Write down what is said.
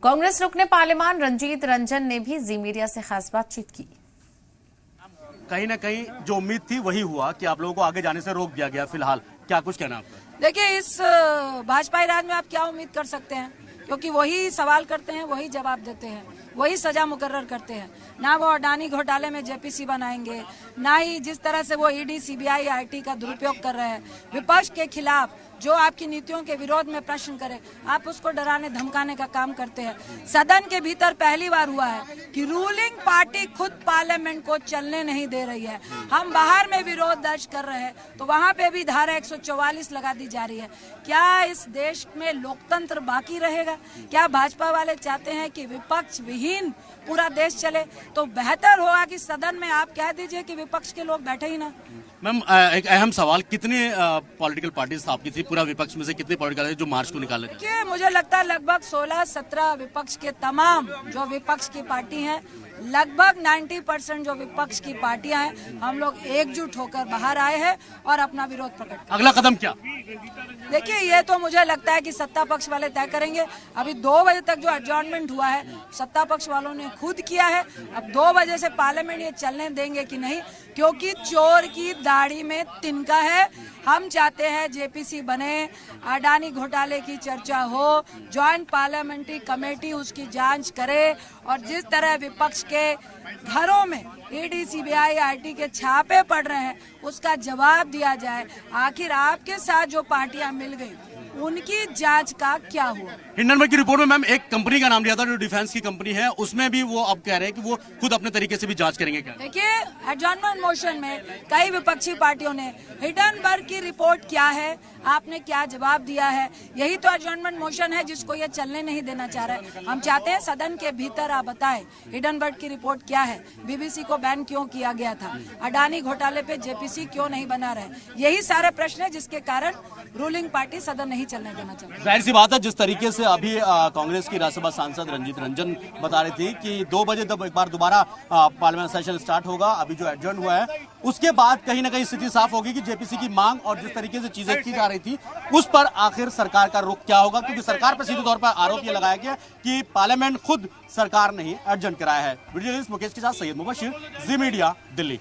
कांग्रेस रुकने पार्लियामान रंजीत रंजन ने भी जी मीडिया से खास बातचीत की। कहीं ना कहीं जो उम्मीद थी वही हुआ कि आप लोगों को आगे जाने से रोक दिया गया। फिलहाल क्या कुछ कहना आपका? देखिए, इस भाजपा राज में आप क्या उम्मीद कर सकते हैं, क्योंकि वही सवाल करते हैं, वही जवाब देते हैं, वही सजा मुकर्रर करते हैं। ना वो अडानी घोटाले में जेपीसी बनाएंगे, ना ही जिस तरह से वो ईडी सीबीआई आईटी का दुरुपयोग कर रहे हैं विपक्ष के खिलाफ, जो आपकी नीतियों के विरोध में प्रश्न करे, आप उसको डराने धमकाने का काम करते हैं। सदन के भीतर पहली बार हुआ है कि रूलिंग पार्टी खुद पार्लियामेंट को चलने नहीं दे रही है। हम बाहर में विरोध दर्ज कर रहे हैं तो वहां पे भी धारा 144 लगा दी जा रही है। क्या इस देश में लोकतंत्र बाकी रहेगा? क्या भाजपा वाले चाहते हैं कि विपक्ष विहीन पूरा देश चले? तो बेहतर होगा कि सदन में आप कह दीजिए कि विपक्ष के लोग बैठे ही ना। मैम, एक अहम सवाल, कितने पॉलिटिकल पार्टीज आपकी थी? पूरा विपक्ष में से कितने पॉलिटिकल जो मार्च को निकाले गए? मुझे लगता है लगभग 16-17 विपक्ष के तमाम जो विपक्ष की पार्टी हैं, लगभग 90% जो विपक्ष की पार्टियां हैं, हम लोग एकजुट होकर बाहर आए हैं और अपना विरोध प्रकट। अगला कदम क्या? देखिए, ये तो मुझे लगता है कि सत्ता पक्ष वाले तय करेंगे। अभी 2 बजे तक जो एडजॉर्नमेंट हुआ है सत्ता पक्ष वालों ने खुद किया है। अब 2 बजे से पार्लियामेंट ये चलने देंगे कि नहीं, क्योंकि चोर की दाढ़ी में तिनका है। हम चाहते हैं जेपीसी बने, अडानी घोटाले की चर्चा हो, ज्वाइंट पार्लियामेंट्री कमेटी उसकी जांच करे और जिस तरह विपक्ष के घरों में ईडी सीबीआई आईटी के छापे पड़ रहे हैं उसका जवाब दिया जाए। आखिर आपके साथ जो पार्टियां मिल गई उनकी जांच का क्या हुआ? हिंडनबर्ग की रिपोर्ट में मैम एक कंपनी का नाम लिया था जो डिफेंस की कंपनी है, उसमें भी वो अब कह रहे हैं कि वो खुद अपने तरीके से भी जांच करेंगे। क्या देखिए, एडजॉर्नमेंट मोशन में कई विपक्षी पार्टियों ने हिंडनबर्ग की रिपोर्ट क्या है, आपने क्या जवाब दिया है, यही तो एडजॉर्नमेंट मोशन है जिसको ये चलने नहीं देना चाह रहा है। हम चाहते हैं सदन के भीतर आप बताएं हिंडनबर्ग की रिपोर्ट क्या है, बीबीसी को बैन क्यों किया गया था, अडानी घोटाले पे जेपीसी क्यों नहीं बना रहे। यही सारे प्रश्न है जिसके कारण रूलिंग पार्टी सदन नहीं चलने देना चाहती। जाहिर सी बात है, जिस तरीके से अभी कांग्रेस की राज्यसभा सांसद रंजीत रंजन बता रही थी कि 2 बजे जब एक बार दोबारा पार्लियामेंट सेशन स्टार्ट होगा, अभी जो एडजर्न हुआ है उसके बाद कहीं ना कहीं स्थिति साफ होगी कि जेपीसी की मांग और जिस तरीके से चीजें की जा रही थी उस पर आखिर सरकार का रुख क्या होगा, क्योंकि सरकार पर सीधे तौर पर आरोप यह लगाया गया कि पार्लियामेंट खुद सरकार ने ही एडजर्न कराया है। वीडियो जर्नलिस्ट मुकेश के साथ सैयद मुबशिर, जी मीडिया, दिल्ली।